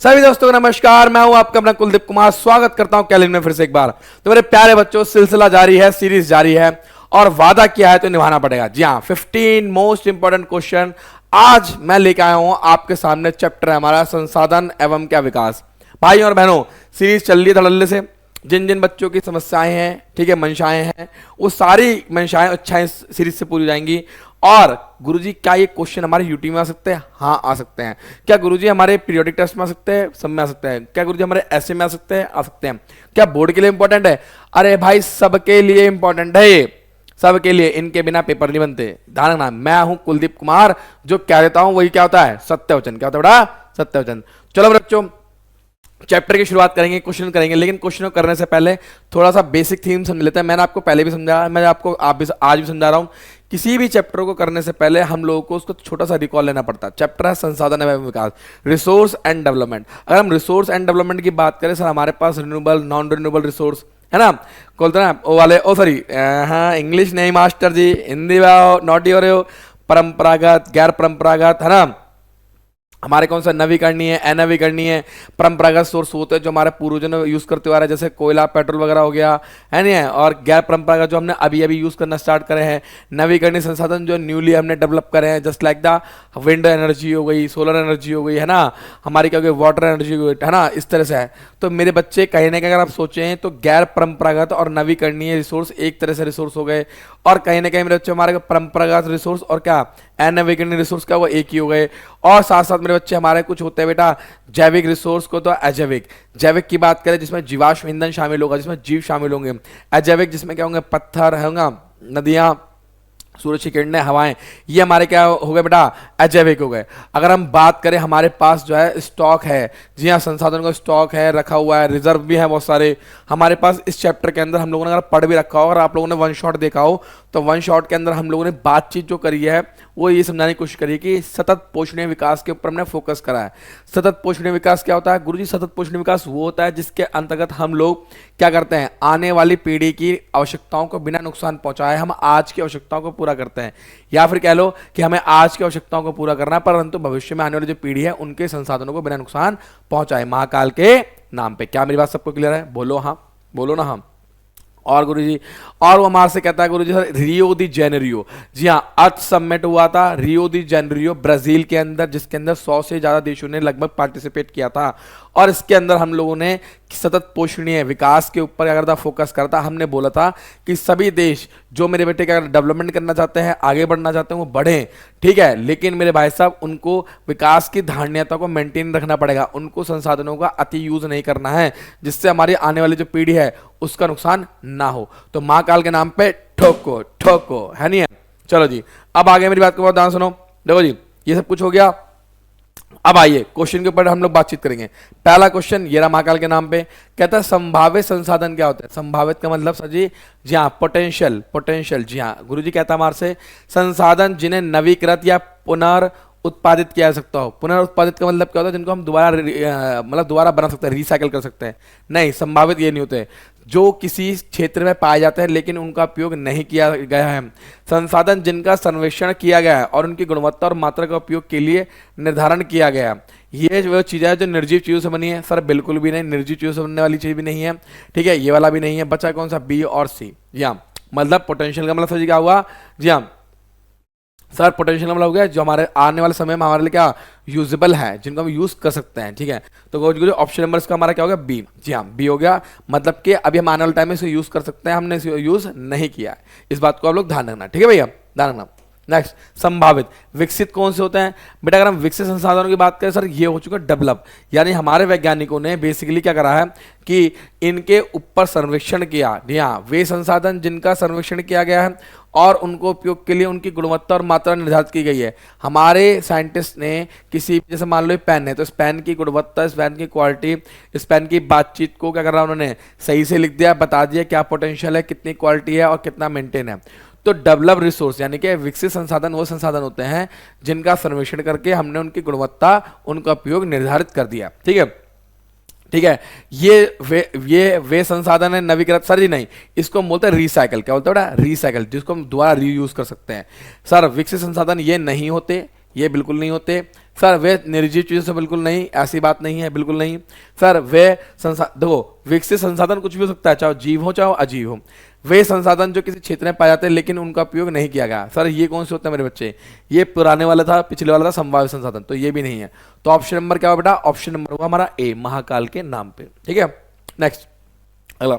सभी दोस्तों को नमस्कार। मैं हूं आपका अपना कुलदीप कुमार। स्वागत करता हूं कैलेंडर में फिर से एक बार। तो मेरे प्यारे बच्चों, सिलसिला जारी है, सीरीज जारी है और वादा किया है तो निभाना पड़ेगा। जी हाँ, 15 मोस्ट इंपॉर्टेंट क्वेश्चन आज मैं लेके आया हूं आपके सामने। चैप्टर है हमारा संसाधन एवं क्या विकास। भाई और बहनों, सीरीज चल रही है धड़ल्ले से। जिन जिन बच्चों की समस्याएं हैं, ठीक है, मंशाएं हैं, वो सारी मंशाएं इच्छाएं सीरीज से पूरी जाएंगी। और गुरुजी क्या ये क्वेश्चन हमारे यूटी में आ सकते हैं? हाँ, आ सकते हैं। क्या गुरुजी हमारे पीरियोडिक टेस्ट में आ सकते हैं? सब में आ सकते हैं। क्या गुरुजी हमारे ऐसे में आ सकते हैं? आ सकते हैं। क्या बोर्ड के लिए इंपॉर्टेंट है? अरे भाई, सबके लिए इंपॉर्टेंट है ये, सबके लिए। इनके बिना पेपर नहीं बनते। ध्यान रखना, मैं हूं कुलदीप कुमार। जो क्या देता हूं वही क्या होता है? सत्यवचन। क्या होता है बेटा? सत्यवचन। चलो बच्चों, चैप्टर की शुरुआत करेंगे, क्वेश्चन करेंगे। लेकिन क्वेश्चन करने से पहले थोड़ा सा बेसिक थीम समझ लेते हैं। मैंने आपको पहले भी समझाया, मैं आपको आज भी समझा रहा हूं। किसी भी चैप्टर को करने से पहले हम लोगों को उसको छोटा सा रिकॉल लेना पड़ता है। चैप्टर है संसाधन एवं विकास, रिसोर्स एंड डेवलपमेंट। अगर हम रिसोर्स एंड डेवलपमेंट की बात करें, सर हमारे पास रिन्यूएबल, नॉन रिन्यूएबल रिसोर्स है ना, बोलते ना वो वाले। ओ सॉरी, हाँ, इंग्लिश नहीं मास्टर जी, हिंदी नॉटी हो रहे हो। परंपरागत, गैर परंपरागत, है ना। हमारे कौन सा नवीकरणीय है, अनवीकरणीय, परंपरागत सोर्स होते हैं जो हमारे पूर्वजों ने यूज करते हुए आ रहे हैं, जैसे कोयला, पेट्रोल वगैरह हो गया, है नहीं है। और गैर परंपरागत जो हमने अभी अभी यूज करना स्टार्ट करे हैं। नवीकरणीय संसाधन जो न्यूली हमने डेवलप करे हैं, just like the wind energy हो गई, सोलर एनर्जी हो गई, है ना, हमारी क्या हो गई, वाटर एनर्जी हो गई, है ना। इस तरह से है। तो मेरे बच्चे कहीं ना कहीं अगर आप सोचें तो गैर परंपरागत और नवीकरणीय रिसोर्स एक तरह से रिसोर्स हो गए, और कहीं ना कहीं मेरे बच्चे हमारे परंपरागत रिसोर्स और क्या अनवीकरणीय रिसोर्स क्या वो एक ही हो गए। और साथ साथ मेरे बच्चे हमारे कुछ होते हैं बेटा जैविक रिसोर्स को तो अजैविक। जैविक की बात करें जिसमें जीवाश्म ईंधन शामिल होगा, जिसमें जीव शामिल होंगे। अजैविक जिसमें क्या होंगे, पत्थर होगा, नदियां, सूरज की किरणें, हवाएं, ये हमारे क्या हो गए बेटा, अजैविक हो गए। अगर हम बात करें हमारे पास जो है स्टॉक है, जी हाँ, संसाधन का स्टॉक है, रखा हुआ है, रिजर्व भी है बहुत सारे हमारे पास। इस चैप्टर के अंदर हम लोगों ने अगर पढ़ भी रखा हो, अगर आप लोगों ने वन शॉट देखा हो, तो वन शॉट के अंदर हम लोगों ने बातचीत जो करी है वो ये समझाने की कोशिश करी कि सतत पोषणीय विकास के ऊपर हमने फोकस करा है। सतत पोषणीय विकास क्या होता है गुरुजी? सतत पोषणीय विकास वो होता है जिसके अंतर्गत हम लोग क्या करते हैं, आने वाली पीढ़ी की आवश्यकताओं को बिना नुकसान पहुंचाए हम आज की आवश्यकताओं को पूरा करते हैं। या फिर कह लो कि हमें आज की आवश्यकताओं को पूरा करना है, परंतु भविष्य में आने वाली जो पीढ़ी है उनके संसाधनों को बिना नुकसान पहुंचाए, महाकाल के नाम पे। क्या मेरी बात सबको क्लियर है? बोलो हाँ, बोलो ना हाँ। और गुरुजी, और वो हमारे से कहता है गुरुजी सर रियो दी जेनेरियो, जी हाँ, अर्थ समिट हुआ था रियो दी जेनेरियो ब्राजील के अंदर, जिसके अंदर 100 से ज्यादा देशों ने लगभग पार्टिसिपेट किया था। और इसके अंदर हम लोगों ने सतत पोषणीय विकास के ऊपर अगर फोकस करता, हमने बोला था कि सभी देश जो मेरे बेटे का डेवलपमेंट करना चाहते हैं, आगे बढ़ना चाहते हैं, वो बढ़ें, ठीक है। लेकिन मेरे भाई साहब, उनको विकास की धारणीयता को मेंटेन रखना पड़ेगा, उनको संसाधनों का अति यूज नहीं करना है, जिससे हमारी आने वाली जो पीढ़ी है उसका नुकसान ना हो। तो महाकाल के नाम पे ठोको ठोको, है नहीं है। चलो जी, अब आगे मेरी बात को बहुत ध्यान सुनो। देखो जी, ये सब कुछ हो गया। अब आइए क्वेश्चन के ऊपर हम लोग बातचीत करेंगे। पहला क्वेश्चन ये रहा महाकाल के नाम पे, कहता है संभावित संसाधन क्या होता है? संभावित का मतलब सर जी, जी हाँ, पोटेंशियल, पोटेंशियल, जी हाँ। गुरुजी कहता है हमारे से संसाधन जिन्हें नवीकृत या पुनर्उत्पादित किया जा सकता हो। पुनर्उत्पादित का मतलब क्या होता है? जिनको हम दोबारा मतलब दोबारा बना सकते हैं, रिसाइकल कर सकते हैं। नहीं, संभावित ये नहीं होते। जो किसी क्षेत्र में पाए जाते हैं लेकिन उनका उपयोग नहीं किया गया है। संसाधन जिनका सर्वेक्षण किया गया है और उनकी गुणवत्ता और मात्रा का उपयोग के लिए निर्धारण किया गया है। ये वो चीज़ है जो निर्जीव चीज़ों से बनी है। सर बिल्कुल भी नहीं, निर्जीव चीज़ों से बनने वाली चीज़ भी नहीं है, ठीक है। ये वाला भी नहीं है। बचा कौन सा? बी और सी। जी हाँ, मतलब पोटेंशियल का मतलब सर जी क्या हुआ? जी हाँ सर, पोटेंशियल मतलब हो गया जो हमारे आने वाले समय में हमारे लिए क्या यूजेबल है, जिनको हम यूज कर सकते हैं, ठीक है। तो ऑप्शन नंबर इसका हमारा क्या हो गया? बी। जी हाँ, बी हो गया। मतलब कि अभी हम आने वाले टाइम में इसे यूज कर सकते हैं, हमने इसे यूज नहीं किया है। इस बात को आप लोग ध्यान रखना, ठीक है भैया, ध्यान रखना। नेक्स्ट, संभावित। विकसित कौन से होते हैं बेटा? अगर हम विकसित संसाधनों की बात करें सर, ये हो चुका डेवलप, यानी हमारे वैज्ञानिकों ने बेसिकली क्या करा है कि इनके ऊपर सर्वेक्षण किया। हाँ, वे संसाधन जिनका सर्वेक्षण किया गया है और उनको उपयोग के लिए उनकी गुणवत्ता और मात्रा निर्धारित की गई है। हमारे साइंटिस्ट ने किसी, जैसे मान लो पेन है, तो इस पेन की गुणवत्ता, इस पेन की क्वालिटी, इस पेन की बातचीत को क्या कर रहा है, उन्होंने सही से लिख दिया, बता दिया क्या पोटेंशियल है, कितनी क्वालिटी है और कितना मेंटेन है। तो डेवलप रिसोर्स यानी कि विकसित संसाधन वो संसाधन होते हैं जिनका सर्वेक्षण करके हमने उनकी गुणवत्ता, उनका उपयोग निर्धारित कर दिया, ठीक है, ठीक है। ये वे संसाधन है नवीकृत सर जी नहीं, इसको हम बोलते हैं रिसाइकल। क्या बोलते हैं बेटा? रिसाइकल, जिसको हम दोबारा रीयूज कर सकते हैं। सर विकसित संसाधन ये नहीं होते, ये बिल्कुल नहीं होते। सर वे निर्जीव चीजों से, बिल्कुल नहीं, ऐसी बात नहीं है, बिल्कुल नहीं। सर वे देखो विकसित संसाधन कुछ भी हो सकता है, चाहे जीव हो चाहे अजीव हो। वे संसाधन जो किसी क्षेत्र में पाए जाते हैं लेकिन उनका उपयोग नहीं किया गया। सर ये कौन से होते हैं मेरे बच्चे? ये पुराने वाला था, पिछले वाला था संभाव्य संसाधन, तो ये भी नहीं है। तो ऑप्शन नंबर क्या हुआ बेटा? ऑप्शन नंबर हुआ हमारा ए, महाकाल के नाम पे। ठीक है, नेक्स्ट अगला,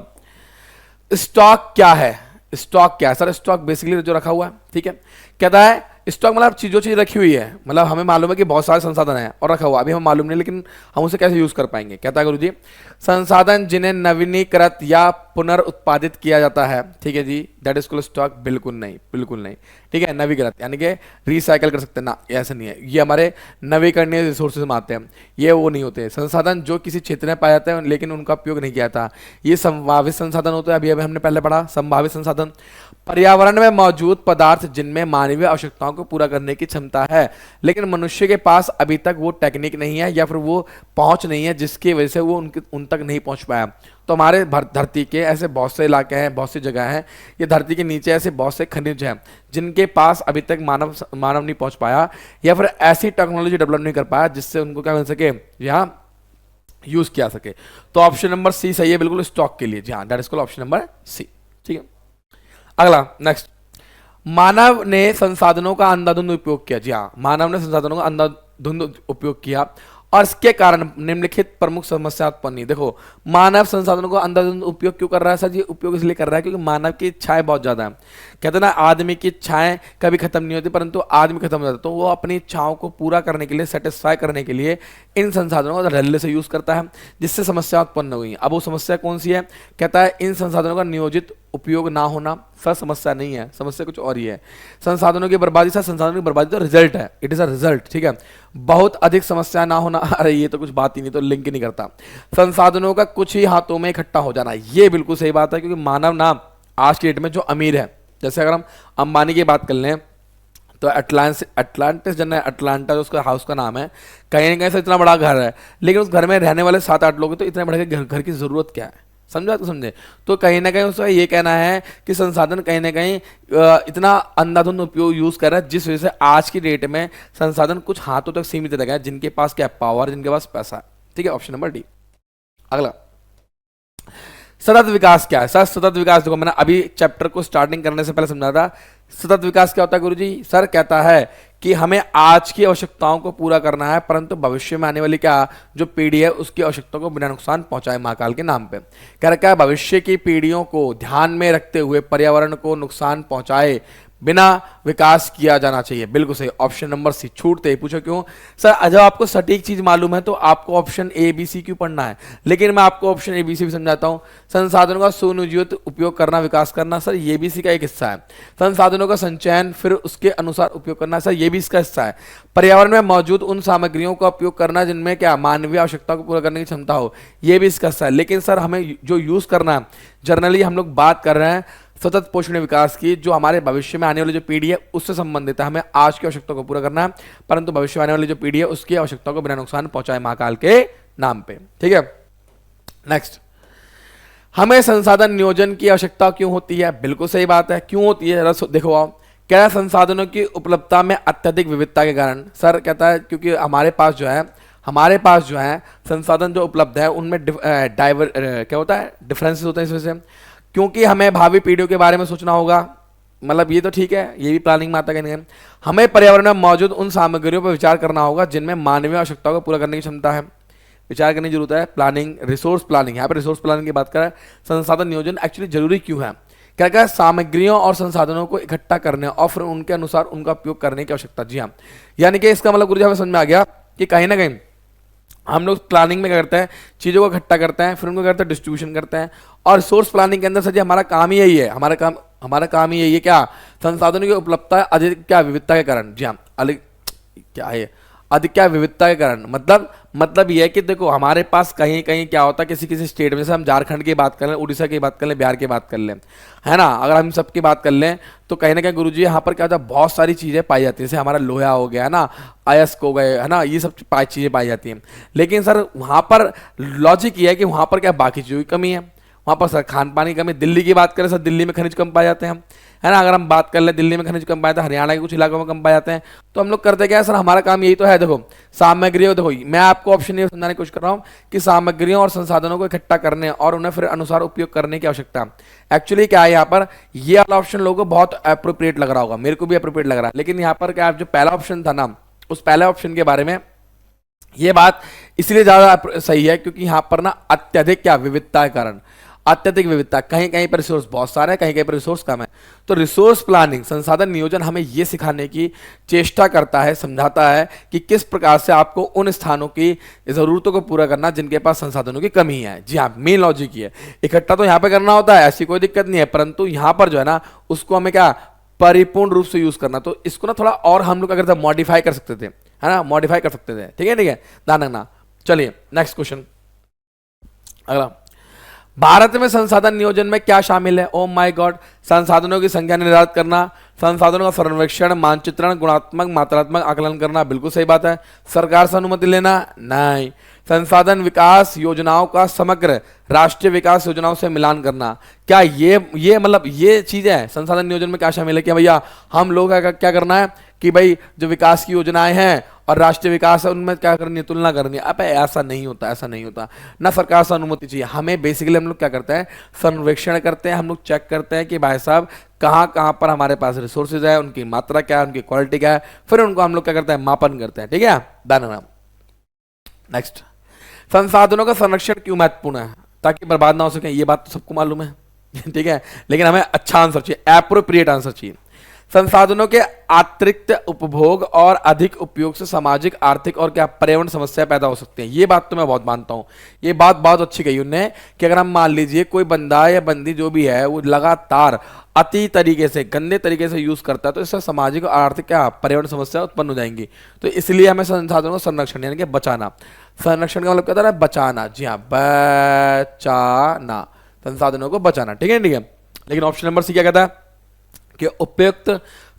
स्टॉक क्या है? स्टॉक क्या है? सर स्टॉक बेसिकली जो रखा हुआ है, ठीक है, कहता है स्टॉक मतलब जो चीज रखी हुई है, मतलब हमें मालूम है कि बहुत सारे संसाधन हैं और रखा हुआ, अभी हमें मालूम नहीं लेकिन हम उसे कैसे यूज कर पाएंगे। कहता है गुरुजी, संसाधन जिन्हें नवीनीकृत या पुनर्उत्पादित किया जाता है, ठीक है जी, दैट इज कॉल्ड स्टॉक। बिल्कुल नहीं, बिल्कुल नहीं, ठीक है, नवीकृत यानी कि रिसाइकल कर सकते हैं ना, ऐसा नहीं है, ये हमारे नवीकरणीय रिसोर्सेज में आते हैं, ये वो नहीं होते। संसाधन जो किसी क्षेत्र में पाए जाते हैं लेकिन उनका उपयोग नहीं किया था, ये संभावित संसाधन होते हैं। अभी अभी हमने पहले पढ़ा संभावित संसाधन, पर्यावरण में मौजूद पदार्थ जिनमें मानवीय आवश्यकताओं को पूरा करने की क्षमता है लेकिन मनुष्य के पास अभी तक वो टेक्निक नहीं है या फिर वो पहुंच नहीं है जिसकी वजह से वो उन तक नहीं पहुंच पाया। तो हमारे धरती के ऐसे बहुत से इलाके हैं, बहुत सी जगह हैं, ये धरती के नीचे ऐसे बहुत से खनिज हैं जिनके पास अभी तक मानव नहीं पहुंच पाया या फिर ऐसी टेक्नोलॉजी डेवलप नहीं कर पाया जिससे उनको क्या मिल सके, यहाँ यूज किया सके। तो ऑप्शन नंबर सी सही है बिल्कुल स्टॉक के लिए, जी हाँ, that is called option number C. ठीक है, अगला नेक्स्ट, मानव ने संसाधनों का अंधाधुंध उपयोग किया। जी हाँ, मानव ने संसाधनों का अंधाधुंध उपयोग किया और इसके कारण निम्नलिखित प्रमुख समस्या उत्पन्न हुई। देखो, मानव संसाधनों का अंधाधुंध उपयोग क्यों कर रहा है? सर ये उपयोग इसलिए कर रहा है क्योंकि मानव की इच्छाएं बहुत ज्यादा है। कहते हैं ना, आदमी की इच्छाएं कभी खत्म नहीं होती परंतु आदमी खत्म हो जाता है, तो वो अपनी इच्छाओं को पूरा करने के लिए, सेटिस्फाई करने के लिए इन संसाधनों का ढिल्ले से यूज करता है, जिससे समस्या उत्पन्न हुई। अब वो समस्या कौन सी है? कहता है इन संसाधनों का नियोजित उपयोग ना होना। सर समस्या नहीं है, समस्या कुछ और ही है। संसाधनों की बर्बादी, सर संसाधनों की बर्बादी तो रिजल्ट है, इट इज अ रिजल्ट। ठीक है, बहुत अधिक समस्या ना होना, अरे ये तो कुछ बात ही नहीं, तो लिंक ही नहीं करता। संसाधनों का कुछ ही हाथों में इकट्ठा हो जाना, ये बिल्कुल सही बात है, क्योंकि मानव ना आज की डेट में जो अमीर है, जैसे अगर हम अंबानी की बात कर लें तो अटलांटिस जन है, अटलांटा जो उसका हाउस का नाम है, कहीं ना कहीं से इतना बड़ा घर है लेकिन उस घर में रहने वाले 7-8 लोग हैं, तो इतने बड़े घर की जरूरत क्या है? समझा तो समझे? तो कहीं ना कहीं उसका ये कहना है कि संसाधन कहीं ना कहीं इतना अंधाधुंध उपयोग यूज कर रहा है जिस वजह से आज की डेट में संसाधन कुछ हाथों तक सीमित रह गए, जिनके पास क्या पावर, जिनके पास पैसा है। ठीक है, ऑप्शन नंबर डी। अगला, सतत विकास क्या है? सर सतत विकास देखो, मैंने अभी चैप्टर को स्टार्टिंग करने से पहले समझा था, सतत विकास क्या होता है गुरुजी? सर कहता है कि हमें आज की आवश्यकताओं को पूरा करना है परंतु भविष्य में आने वाली क्या जो पीढ़ी है उसकी आवश्यकताओं को बिना नुकसान पहुंचाए महाकाल के नाम पे। कह रखा है भविष्य की पीढ़ियों को ध्यान में रखते हुए पर्यावरण को नुकसान पहुंचाए बिना विकास किया जाना चाहिए। बिल्कुल सही, ऑप्शन नंबर सी। छूटते ही पूछो क्यों? सर जब आपको सटीक चीज मालूम है तो आपको ऑप्शन ए बी सी क्यों पढ़ना है? लेकिन मैं आपको ऑप्शन ए बी सी भी समझाता हूं। संसाधनों का सुनियोजित उपयोग करना, विकास करना, सर ये भी सी का एक हिस्सा है। संसाधनों का संचयन फिर उसके अनुसार उपयोग करना, सर ये भी इसका हिस्सा है। पर्यावरण में मौजूद उन सामग्रियों का उपयोग करना जिनमें क्या मानवीय आवश्यकता को पूरा करने की क्षमता हो, ये भी इसका हिस्सा है। लेकिन सर हमें जो यूज करना है, जनरली हम लोग बात कर रहे हैं सतत पोषणीय विकास की, जो हमारे भविष्य में आने वाली जो पीढ़ी है उससे संबंधित है। हमें आज की आवश्यकता को पूरा करना है परंतु भविष्य में आने वाली जो पीढ़ी है उसकी आवश्यकता को बिना नुकसान पहुंचाए महाकाल के नाम पे। ठीक है, नेक्स्ट, हमें संसाधन नियोजन की आवश्यकता क्यों होती है? बिल्कुल सही बात है, क्यों होती है? देखो आप, क्या संसाधनों की उपलब्धता में अत्यधिक विविधता के कारण। सर कहता है क्योंकि हमारे पास जो है संसाधन जो उपलब्ध है उनमें क्या होता है, डिफरेंसेस होते हैं इस वजह से, क्योंकि हमें भावी पीढ़ियों के बारे में सोचना होगा। मतलब ये तो ठीक है, ये भी प्लानिंग में आता है। हमें पर्यावरण में मौजूद उन सामग्रियों पर विचार करना होगा जिनमें मानवीय आवश्यकताओं को पूरा करने की क्षमता है। विचार करने की जरूरत है। प्लानिंग, रिसोर्स प्लानिंग, यहाँ पर रिसोर्स प्लानिंग की बात करें, संसाधन नियोजन एक्चुअली जरूरी क्यों है? क्या क्या सामग्रियों और संसाधनों को इकट्ठा करने और फिर उनके अनुसार उनका उपयोग करने की आवश्यकता। जी हाँ, यानी कि इसका मतलब गुरुजी हमें समझ में आ गया कि कहीं ना कहीं हम लोग प्लानिंग में क्या करते हैं, चीज़ों को इकट्ठा करते हैं, फिर उनको करते हैं डिस्ट्रीब्यूशन करते हैं। और रिसोर्स प्लानिंग के अंदर सर जी हमारा काम ही यही है, हमारा काम ही यही है, क्या संसाधनों की उपलब्धता अधिक क्या विविधता के कारण। जी हाँ, अधिक क्या है, अधिक क्या विविधता के कारण। मतलब ये है कि देखो हमारे पास कहीं कहीं क्या होता है, किसी स्टेट में, जैसे हम झारखंड की बात कर लें, उड़ीसा की बात कर लें, बिहार की बात कर लें, है ना, अगर हम सबकी बात कर लें तो कहीं ना कहीं गुरुजी यहाँ पर क्या होता है, बहुत सारी चीज़ें पाई जाती हैं। जैसे हमारा लोहा हो गया है ना, अयस्क हो गए, है ना, ये सब चीज़ें पाई जाती हैं। लेकिन सर वहाँ पर लॉजिक ये है कि वहाँ पर क्या बाकी चीज़ों की कमी है, वहां पर सर खान पानी की कमी। दिल्ली की बात करें सर, दिल्ली में खनिज कम पाए जाते हैं हम, है ना। अगर हम बात कर ले दिल्ली में खनिज कम पाए जाते हैं, हरियाणा के कुछ इलाकों में कम पाए जाते हैं, तो हम लोग करते क्या है सर, हमारा काम यही तो है। देखो सामग्रियों, देखो मैं आपको ऑप्शन ये समझाने की कोशिश कर रहा हूँ कि सामग्रियों और संसाधनों को इकट्ठा करने और उन्हें फिर अनुसार उपयोग करने की आवश्यकता। एक्चुअली क्या है यहाँ पर, ये वाला ऑप्शन लोगों को बहुत अप्रोप्रिएट लग रहा होगा, मेरे को भी अप्रोप्रिएट लग रहा है, लेकिन यहाँ पर क्या जो पहला ऑप्शन था ना, उस पहले ऑप्शन के बारे में ये बात इसलिए ज्यादा सही है क्योंकि यहां पर ना अत्यधिक क्या विविधता के कारण, अत्यधिक विविधता, कहीं कहीं पर रिसोर्स बहुत सारे हैं, कहीं कहीं पर रिसोर्स कम है। तो रिसोर्स प्लानिंग, संसाधन नियोजन हमें यह सिखाने की चेष्टा करता है, समझाता है कि किस प्रकार से आपको उन स्थानों की जरूरतों को पूरा करना जिनके पास संसाधनों की कमी है। जी हाँ, मेन लॉजिक ये है। इकट्ठा तो यहां पर करना होता है, ऐसी कोई दिक्कत नहीं है, परंतु यहां पर जो है ना उसको हमें क्या परिपूर्ण रूप से यूज करना। तो इसको ना थोड़ा और हम लोग अगर मॉडिफाई कर सकते थे, है ना, मॉडिफाई कर सकते थे। ठीक है, ठीक है, ध्यान रखना। चलिए नेक्स्ट क्वेश्चन अगला। भारत में संसाधन नियोजन में क्या शामिल है? ओ माय गॉड, संसाधनों की संख्या निर्धारित करना, संसाधनों का सर्वेक्षण, मानचित्रण, गुणात्मक मात्रात्मक आकलन करना, बिल्कुल सही बात है। सरकार से अनुमति लेना, नहीं। संसाधन विकास योजनाओं का समग्र राष्ट्रीय विकास योजनाओं से मिलान करना, क्या ये मतलब ये चीजें हैं संसाधन नियोजन में क्या शामिल है? क्या भैया हम लोग क्या करना है कि भाई जो विकास की योजनाएं हैं और राष्ट्रीय विकास है उनमें क्या करनी है, तुलना करनी है? अब ऐसा नहीं होता, ऐसा नहीं होता ना। सरकार से अनुमति चाहिए हमें। बेसिकली हम लोग क्या करते हैं, सर्वेक्षण करते हैं, हम लोग चेक करते हैं कि भाई साहब कहाँ कहाँ पर हमारे पास रिसोर्सेज है, उनकी मात्रा क्या है, उनकी क्वालिटी क्या है, फिर उनको हम लोग क्या करते हैं, मापन करते हैं। ठीक है, धन्यवाद। नेक्स्ट, संसाधनों का संरक्षण क्यों महत्वपूर्ण है? ताकि बर्बाद ना हो सके, ये बात तो सबको मालूम है ठीक है, लेकिन हमें अच्छा आंसर चाहिए, एप्रोप्रिएट आंसर चाहिए। संसाधनों के अतिरिक्त उपभोग और अधिक उपयोग से सामाजिक, आर्थिक और क्या पर्यावरण समस्या पैदा हो सकती हैं। ये बात तो मैं बहुत मानता हूं, ये बात बहुत अच्छी कही उन्होंने कि अगर हम मान लीजिए कोई बंदा या बंदी जो भी है वो लगातार अति तरीके से, गंदे तरीके से यूज करता है, तो इससे सामाजिक और आर्थिक क्या पर्यावरण समस्या उत्पन्न हो जाएंगी। तो इसलिए हमें संसाधनों का संरक्षण यानी कि बचाना, संरक्षण का मतलब क्या होता है, बचाना। जी हाँ, बचाना, संसाधनों को बचाना। ठीक है, ठीक है। लेकिन ऑप्शन नंबर सी क्या कहता है कि उपयुक्त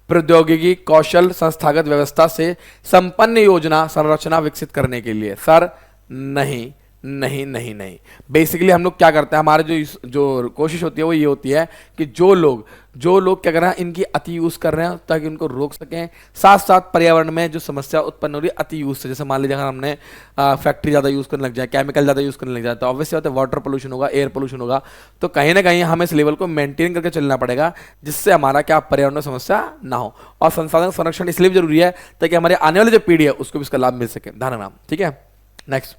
प्रौद्योगिकी, कौशल, संस्थागत व्यवस्था से संपन्न योजना संरचना विकसित करने के लिए। सर नहीं नहीं नहीं नहीं, बेसिकली हम लोग क्या करते हैं, हमारे जो कोशिश होती है वो ये होती है कि जो लोग क्या कर रहे हैं, इनकी अति यूज कर रहे हैं ताकि उनको रोक सकें। साथ साथ पर्यावरण में जो समस्या उत्पन्न हो रही है अति यूज से, जैसे मान लीजिए अगर हमने फैक्ट्री ज़्यादा यूज करने लग जाए, केमिकल ज़्यादा यूज करने लग जाए, तो ऑब्वियसली बात है वाटर पोल्यूशन होगा, एयर पोल्यूशन होगा। तो कहीं ना कहीं हमें इस लेवल को मेंटेन करके चलना पड़ेगा जिससे हमारा क्या पर्यावरण में समस्या ना हो। और संसाधन संरक्षण इसलिए भी जरूरी है ताकि हमारे आने वाली जो पीढ़ी है उसको भी इसका लाभ मिल सके। ध्यान। ठीक है, नेक्स्ट,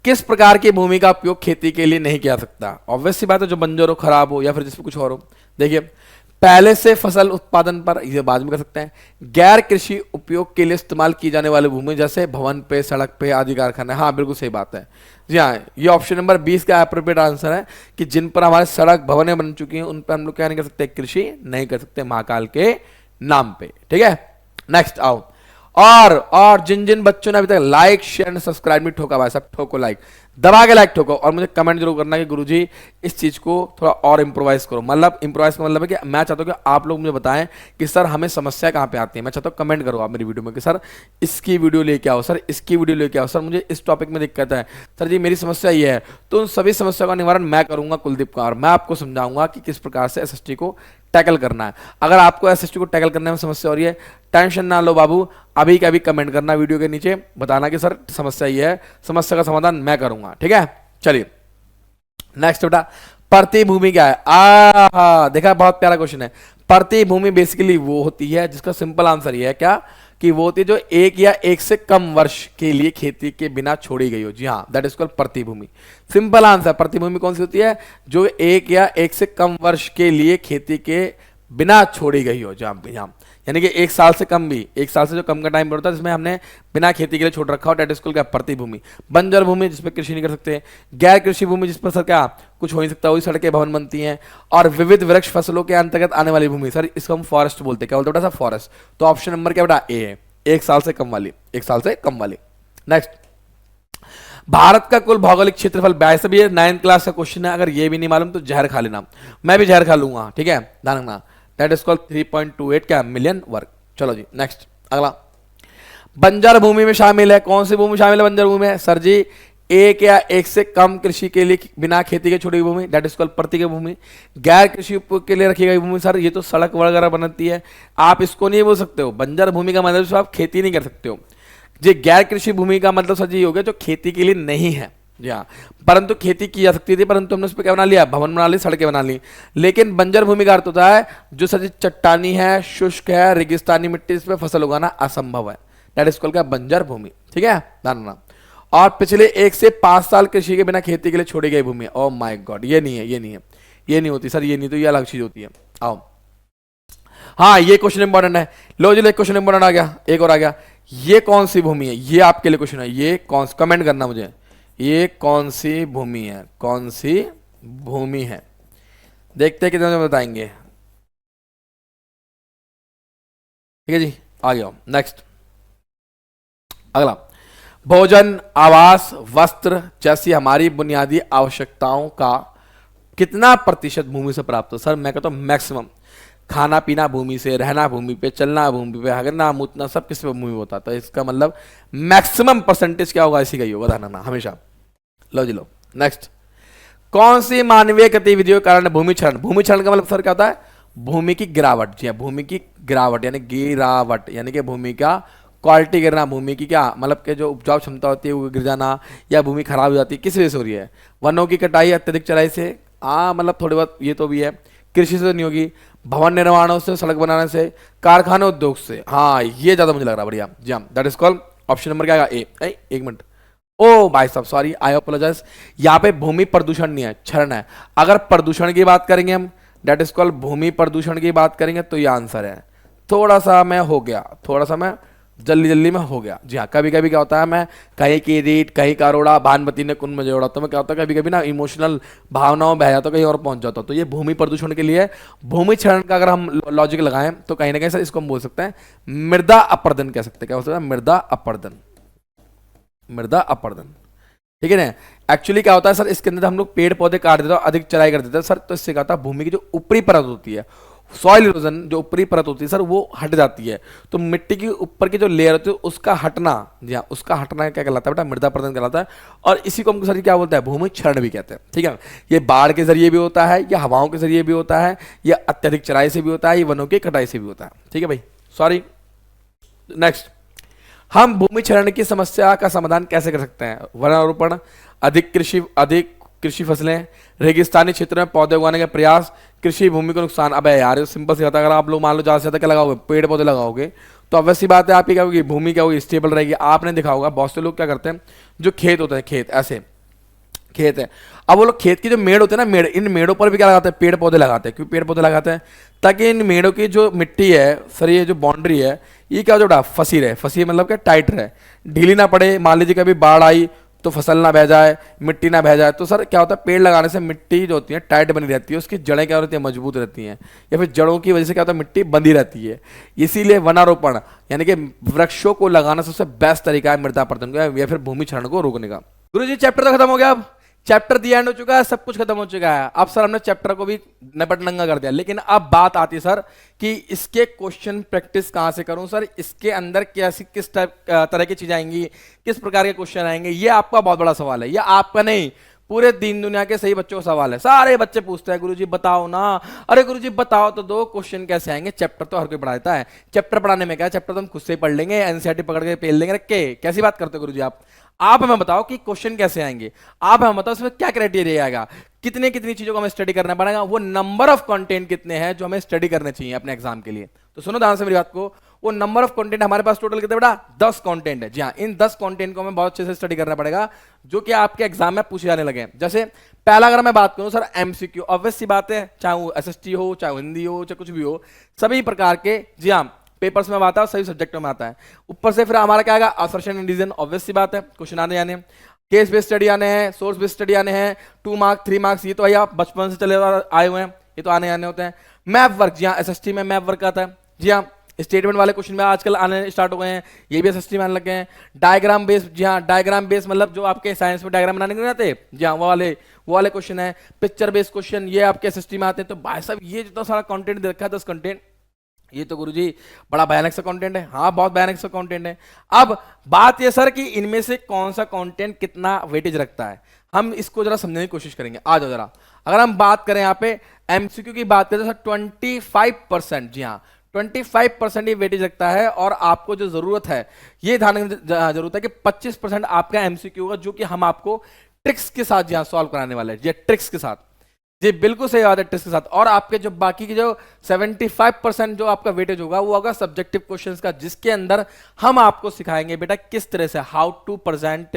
किस प्रकार की भूमि का उपयोग खेती के लिए नहीं किया सकता? ऑब्वियस सी बात है, जो बंजर हो, खराब हो, या फिर जिसमें कुछ और हो। देखिए, पहले से फसल उत्पादन पर, ये बाद में कर सकते हैं। गैर कृषि उपयोग के लिए इस्तेमाल की जाने वाली भूमि जैसे भवन पे, सड़क पे आदि कारखाने। हाँ बिल्कुल सही बात है। जी हाँ, ये ऑप्शन नंबर 20 का अप्रोप्रिएट आंसर है कि जिन पर हमारे सड़क भवनें बन चुकी हैं उन पर हम लोग क्या नहीं कर सकते, कृषि नहीं कर सकते महाकाल के नाम पे। ठीक है, नेक्स्ट आओ। और जिन जिन बच्चों ने अभी तक लाइक, शेयर एंड सब्सक्राइब नहीं ठोका, भाई साहब ठोको, लाइक दबा के लाइक ठोको, और मुझे कमेंट जरूर करना कि गुरुजी इस चीज को थोड़ा और इंप्रोवाइज करो। मतलब इंप्रोवाइज का मतलब है कि मैं चाहता हूं कि आप लोग मुझे बताएं कि सर हमें समस्या कहां पे आती है। मैं चाहता हूं कमेंट करो आप मेरी वीडियो में कि सर इसकी वीडियो लेके आओ, सर इसकी वीडियो लेके आओ, सर मुझे इस टॉपिक में दिक्कत है, सर जी मेरी समस्या ये है। तो उन सभी समस्या का निवारण मैं करूंगा कुलदीप का, और मैं आपको समझाऊंगा कि किस प्रकार से एसएसटी को टैकल करना है। अगर आपको एसएसटी को टैकल करने में समस्या हो रही है, टेंशन ना लो बाबू, अभी का अभी कमेंट करना वीडियो के नीचे, बताना कि सर समस्या ये है, समस्या का समाधान मैं करूंगा। ठीक है, चलिए नेक्स्ट बेटा, प्रतिभूमि क्या है? देखा, बहुत प्यारा क्वेश्चन है। प्रतिभूमि बेसिकली वो होती है जिसका सिंपल आंसर ये है क्या कि वो होती है जो एक या एक से कम वर्ष के लिए खेती के बिना छोड़ी गई हो। जी हाँ, दैट इज कॉल्ड प्रतिभूमि। सिंपल आंसर, प्रतिभूमि कौन सी होती है? जो एक या एक से कम वर्ष के लिए खेती के बिना छोड़ी गई हो। जहां यानी कि एक साल से कम भी, एक साल से जो कम का टाइम पड़ता है जिसमें हमने बिना खेती के लिए छोड़ रखा हो, डेट स्कूल का प्रतिभूमि। बंजर भूमि जिसमें कृषि नहीं कर सकते, गैर कृषि भूमि जिस पर सर क्या कुछ हो नहीं सकता, वही सड़कें भवन बनती हैं, और विविध वृक्ष फसलों के अंतर्गत आने वाली भूमि, सर इसको हम फॉरेस्ट बोलते हैं। क्या बोलते हैं बेटा? Sir forest. तो ऑप्शन नंबर क्या बेटा? ए है, एक साल से कम वाली, एक साल से कम वाली। नेक्स्ट, भारत का कुल भौगोलिक क्षेत्रफल 22। भी 9th क्लास का क्वेश्चन है, अगर ये भी नहीं मालूम तो जहर खा लेना, मैं भी जहर खा लूंगा। ठीक है, ध्यान रखना, दैट इज कॉल्ड 3.28 क्या मिलियन वर्ग। चलो जी नेक्स्ट, अगला, बंजर भूमि में शामिल है, कौन सी भूमि शामिल है बंजर भूमि में? सर जी एक या एक से कम कृषि के लिए बिना खेती के छोड़ी गई भूमि, दैट इज कॉल्ड प्रतीक भूमि। गैर कृषि उपयोग के लिए रखी गई भूमि, सर ये तो सड़क वगैरह बनती है, आप इसको नहीं बोल सकते हो। बंजर भूमि का मतलब आप खेती नहीं कर सकते हो। ये गैर कृषि भूमि का मतलब सर ये हो गया जो खेती के लिए नहीं है, जी हाँ, परंतु खेती की जा सकती थी, परंतु हमने उस पर क्या बना लिया, भवन बना ली, सड़कें बना ली। लेकिन बंजर भूमि का अर्थ होता है जो सर चट्टानी है, शुष्क है, रेगिस्तानी मिट्टी, इस पर फसल उगाना असंभव है, दैट इज कॉल्ड क्या, बंजर भूमि। ठीक है, ध्यान रखना। और पिछले 1 से 5 साल कृषि के बिना खेती के लिए छोड़ी गई भूमि, ओ माय गॉड, ये नहीं है, ये नहीं है, ये नहीं होती सर, ये नहीं, तो ये अलग चीज होती है। आओ, हाँ ये क्वेश्चन इंपॉर्टेंट है, लो जी एक क्वेश्चन इंपॉर्टेंट आ गया, एक और आ गया। ये कौन सी भूमि है, ये आपके लिए क्वेश्चन है, ये कौन, कमेंट करना मुझे, ये कौन सी भूमि है, कौन सी भूमि है, देखते हैं कितने में बताएंगे। ठीक है जी, आ गया नेक्स्ट। अगला, भोजन, आवास, वस्त्र जैसी हमारी बुनियादी आवश्यकताओं का कितना प्रतिशत भूमि से प्राप्त हो, सर मैं कहता हूं मैक्सिमम। खाना पीना भूमि से, रहना भूमि पे, चलना भूमि पे, हगना मूतना सब किस पे भूमि में होता है, तो इसका मतलब मैक्सिमम परसेंटेज क्या होगा, इसी का ही होगा, ध्यान रखना हमेशा। लो जी लो नेक्स्ट। कौन सी मानवीय गतिविधियों के कारण भूमि क्षरण, भूमि क्षरण का मतलब सर क्या होता है, भूमि की गिरावट, जी हाँ, भूमि की गिरावट यानी गिरावट, यानी कि भूमि का क्वालिटी गिरना, भूमि की क्या मतलब कि जो उपजाऊ क्षमता होती है वो गिर जाना, या भूमि खराब हो जाती है, किस वजह से हो रही है, वनों की कटाई, अत्यधिक चराई से, हाँ मतलब थोड़ी बहुत ये तो भी है, कृषि से तो नहीं होगी, भवन निर्माणों से, सड़क बनाने से, कारखाने उद्योग से, हाँ ये ज्यादा मुझे लग रहा है, बढ़िया जी हाँ, that is called option number क्या आएगा, ए। एक मिनट, ओ भाई साहब सॉरी, आई अपोलोजाइज, यहाँ पे भूमि प्रदूषण नहीं है, क्षरण है। अगर प्रदूषण की बात करेंगे हम, दैट इज कॉल्ड भूमि प्रदूषण की बात करेंगे, तो ये आंसर है। थोड़ा सा मैं हो गया, थोड़ा सा मैं जल्दी में हो गया, जी हाँ, कभी कभी क्या होता है, मैं कहीं की रीट, कहीं का रोड़ा, भानमती ने कुंभ में जोड़ा, तो मैं क्या होता है कभी कभी ना इमोशनल भावनाओं बह जाता, कहीं और पहुंच जाता, तो ये भूमि प्रदूषण के लिए भूमि क्षरण का अगर हम लॉजिक लगाएं तो कहीं ना कहीं सर इसको हम बोल सकते हैं मृदा अपरदन कह सकते हैं, क्या हो सकता है, मृदा अपरदन, मृदा अपरदन। ठीक है ना, एक्चुअली क्या होता है सर, इसके अंदर हम लोग पेड़ पौधे काट देते हैं, अधिक चराई कर देते हैं सर, तो इससे क्या होता है, भूमि की जो ऊपरी परत होती है, सॉइल इरोजन, जो ऊपरी परत होती है सर वो हट जाती है, तो मिट्टी की ऊपर की जो लेयर होती है उसका हटना, जी हाँ, उसका हटना क्या कहलाता है बेटा, मृदा अपरदन कहलाता है। और इसी को हम सर क्या बोलते हैं, भूमि क्षरण भी कहते हैं। ठीक है, ये बाढ़ के जरिए भी होता है, या हवाओं के जरिए भी होता है, या अत्यधिक चराई से भी होता है, या वनों की कटाई से भी होता है। ठीक है भाई, सॉरी नेक्स्ट। हम भूमि क्षरण की समस्या का समाधान कैसे कर सकते हैं, वनारोपण, अधिक कृषि फसलें, रेगिस्तानी क्षेत्र में पौधे उगाने का प्रयास, कृषि भूमि को नुकसान। अब यार सिंपल से होता है, अगर आप लोग मान लो ज़्यादा से ज़्यादा क्या लगाओगे, पेड़ पौधे लगाओगे, तो अब वैसी बात है आपकी क्या होगी, भूमि क्या होगी, स्टेबल रहेगी। आपने देखा होगा बहुत से लोग क्या करते हैं, जो खेत होते हैं, खेत ऐसे खेत है, अब वो लोग खेत की जो मेड़ होते हैं ना, मेड़, इन मेड़ों पर भी क्या लगाते हैं, पेड़ पौधे लगाते हैं। क्यों पेड़ पौधे लगाते हैं, ताकि इन मेड़ों की जो मिट्टी है सर, ये जो बाउंड्री है, ये क्या हो, फंसी रहे, फंसी मतलब क्या, टाइट रहे, ढीली ना पड़े। मान लीजिए कभी बाढ़ आई तो फसल ना बह जाए, मिट्टी ना बह जाए, तो सर क्या होता है, पेड़ लगाने से मिट्टी जो होती है टाइट बनी रहती है, उसकी जड़ें क्या होती है, मजबूत रहती हैं, या फिर जड़ों की वजह से क्या होता है, मिट्टी बंधी रहती है। इसीलिए वनारोपण यानी कि वृक्षों को लगाना सबसे बेस्ट तरीका है मृदा अपरदन का, या फिर भूमि क्षरण को रोकने का। गुरु जी चैप्टर तो खत्म हो गया, अब चैप्टर दी एंड हो चुका है, सब कुछ खत्म हो चुका है। अब सर हमने चैप्टर को भी नपट नंगा कर दिया, लेकिन अब बात आती है सर कि इसके क्वेश्चन प्रैक्टिस कहां से करूं सर, इसके अंदर कैसी किस टाइप तरह की चीजें आएंगी, किस प्रकार के क्वेश्चन आएंगे, ये आपका बहुत बड़ा सवाल है। ये आपका नहीं, पूरे दीन दुनिया के सही बच्चों का सवाल है। सारे बच्चे पूछते हैं गुरुजी बताओ ना, अरे गुरुजी बताओ तो दो, क्वेश्चन कैसे आएंगे। चैप्टर तो हर कोई पढ़ा देता है, चैप्टर पढ़ाने में क्या है, चैप्टर तो हम खुद से ही पढ़ लेंगे, एनसीईआरटी पकड़ के पेल लेंगे, रख के कैसी बात करते हो गुरुजी आप हमें बताओ कि क्वेश्चन कैसे आएंगे, आप हमें बताओ इसमें क्या क्राइटेरिया आएगा, कितनी कितनी चीजों को हमें स्टडी करना पड़ेगा, वो नंबर ऑफ कंटेंट कितने हैं जो हमें स्टडी करने चाहिए अपने एग्जाम के लिए। तो सुनो ध्यान से मेरी बात को, वो नंबर ऑफ कंटेंट हमारे पास टोटल कितने बेटा, 10 कंटेंट है। जी हाँ, इन 10 कंटेंट को हमें बहुत अच्छे से स्टडी करना पड़ेगा, जो कि आपके एग्जाम में पूछे जाने लगे। जैसे पहला अगर मैं बात करूं सर, एमसीक्यू, ऑब्वियस सी बात है, चाहे वो एसएसटी हो, चाहे हिंदी हो, चाहे कुछ भी हो, सभी प्रकार के जी हाँ पेपर्स में आता है, सभी सब्जेक्टों में आता है। ऊपर से फिर हमारा क्या आएगा, असर्शन एंड रीजन, ऑब्वियस सी बात है, क्वेश्चन आने जाने, केस बेस्ड स्टडी आने हैं, सोर्स बेस्ड स्टडी आने हैं, 2 मार्क्स 3 मार्क्स, ये तो भाई आप बचपन से चले आए हुए हैं, ये तो आने आने होते हैं। मैप वर्क, जी हाँ एसएसटी में मैप वर्क आता है। जी हाँ, स्टेटमेंट वाले क्वेश्चन में आजकल आने स्टार्ट हो गए हैं, ये भी एसएसटी में आने लगे हैं। डायग्राम बेस्ड, जी हाँ डायग्राम बेस्ड मतलब जो आपके साइंस में डायग्राम बनाने के नहीं आते, जी हाँ वो वाले क्वेश्चन है। पिक्चर बेस्ड क्वेश्चन ये आपके एसएसटी में आते हैं। तो भाई साहब ये जितना सारा कंटेंट दे रखा है, 10 कंटेंट, ये तो गुरुजी बड़ा भयानक सा कंटेंट है। हाँ, बहुत भयानक सा कंटेंट है। अब बात ये सर कि इनमें से कौन सा कंटेंट कितना वेटेज रखता है, हम इसको जरा समझने की कोशिश करेंगे। आ जाओ जरा। अगर हम बात करें यहाँ पे एमसीक्यू की बात करें तो सर 25%, जी हाँ 25% ये वेटेज रखता है। और आपको जो जरूरत है ये ध्यान रखने की जरूरत है कि 25% आपका एमसीक्यू होगा, जो कि हम आपको ट्रिक्स के साथ जी हाँ सॉल्व कराने वाले हैं। ये ट्रिक्स के साथ, जी बिल्कुल सही बात है, ट्रिक्स के साथ। और आपके जो बाकी की जो 75% जो आपका वेटेज होगा वो होगा सब्जेक्टिव क्वेश्चंस का, जिसके अंदर हम आपको सिखाएंगे बेटा किस तरह से हाउ टू प्रेजेंट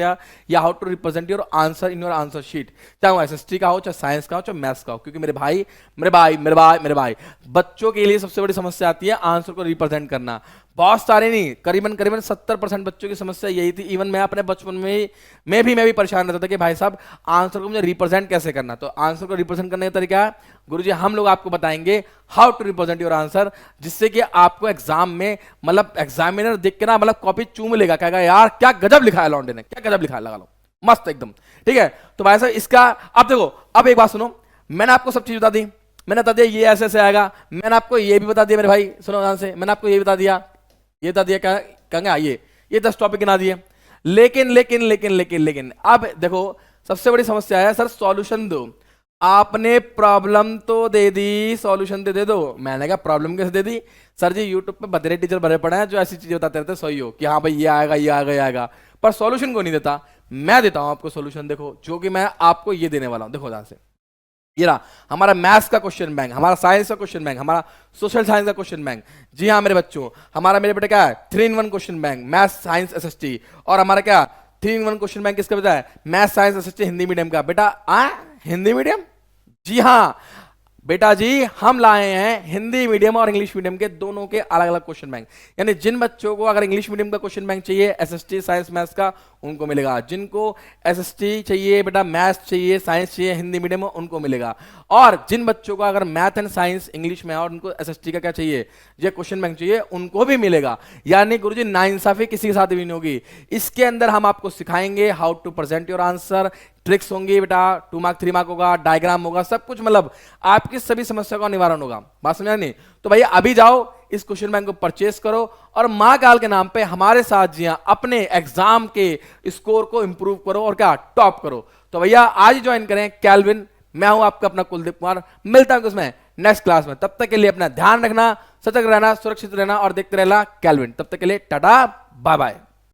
या how to represent your answer in your answer sheet, चाहे वो एसएसटी का हो, चाहे साइंस का हो, चाहे मैथ्स का हो। क्योंकि मेरे भाई बच्चों के लिए सबसे बड़ी समस्या आती है आंसर को रिप्रेजेंट करना। बहुत सारे नहीं, करीबन 70% बच्चों की समस्या यही थी। इवन मैं अपने बचपन में मैं भी परेशान रहता था कि भाई साहब आंसर को मुझे रिप्रेजेंट कैसे करना। तो आंसर को रिप्रेजेंट करने का तरीका है गुरुजी हम लोग आपको बताएंगे how to represent your answer, जिससे कि आपको एग्जाम में मतलब एग्जामिनर देख के ना मतलब कॉपी चूम लेगा, कहेगा यार क्या गजब लिखा है लॉन्डे ने, क्या गजब लिखा है, लगा लो मस्त एकदम। ठीक है, तो भाई साहब इसका अब देखो, अब एक बात सुनो, मैंने आपको सब चीज बता दी, मैंने बता दिया ये ऐसे ऐसे आएगा, मैंने आपको ये भी बता दिया मेरे भाई, सुनो ध्यान से, मैंने आपको ये बता दिया, ये बता दिया, कहेंगे ये 10 टॉपिक गिना दिए। लेकिन अब देखो सबसे बड़ी समस्या है सर सॉल्यूशन दो। आपने प्रॉब्लम तो दे दी, सॉल्यूशन दे दो। मैंने कहा प्रॉब्लम कैसे दे दी सर जी, यूट्यूब पे बदरे टीचर भरे पड़े हैं जो ऐसी चीजें बताते रहते हैं सही हो कि हाँ भाई ये आएगा ये आएगा ये आएगा, पर सॉल्यूशन को नहीं देता। मैं देता हूं आपको सॉल्यूशन, देखो जो कि मैं आपको ये देने वाला हूं। देखो ध्यान से, ये रहा हमारा मैथ्स का क्वेश्चन बैंक, हमारा साइंस का क्वेश्चन बैंक, हमारा सोशल साइंस का क्वेश्चन बैंक। जी हाँ मेरे बच्चों, हमारा मेरे बेटे क्या है 3-in-1 question bank, maths science SST. और हमारा क्या 3-in-1 क्वेश्चन बैंक किसका बता है, maths science SST Hindi medium का। बेटा हिंदी मीडियम, जी हाँ बेटा जी हम लाए हैं हिंदी मीडियम और इंग्लिश मीडियम के दोनों के अलग अलग क्वेश्चन बैंक। यानी जिन बच्चों को अगर इंग्लिश मीडियम का क्वेश्चन बैंक चाहिए एसएसटी साइंस मैथ्स का, उनको मिलेगा। जिनको एसएसटी चाहिए बेटा, मैथ्स चाहिए, साइंस चाहिए हिंदी मीडियम में, उनको मिलेगा। और जिन बच्चों को अगर मैथ एंड साइंस इंग्लिश में और उनको एसएसटी का क्या चाहिए, ये क्वेश्चन बैंक चाहिए, उनको भी मिलेगा। यानी गुरुजी नाइंसाफी किसी के साथ भी नहीं होगी। इसके अंदर हम आपको सिखाएंगे how to present your answer, tricks होंगी बेटा, 2 मार्क 3 मार्क होगा, डायग्राम होगा, सब कुछ मतलब आपकी सभी समस्या का निवारण होगा। बात समझा नहीं? तो भैया अभी जाओ इस क्वेश्चन बैंक को परचेस करो और मां काल के नाम पे हमारे साथ जी हाँ अपने एग्जाम के स्कोर को इंप्रूव करो और क्या टॉप करो। तो भैया आज ज्वाइन करें कैल्विन। मैं हूं आपका अपना कुलदीप कुमार, मिलता हूं उसमें नेक्स्ट क्लास में। तब तक के लिए अपना ध्यान रखना, सतर्क रहना, सुरक्षित रहना और देखते रहना कैल्विन। तब तक के लिए टाटा बाय बाय।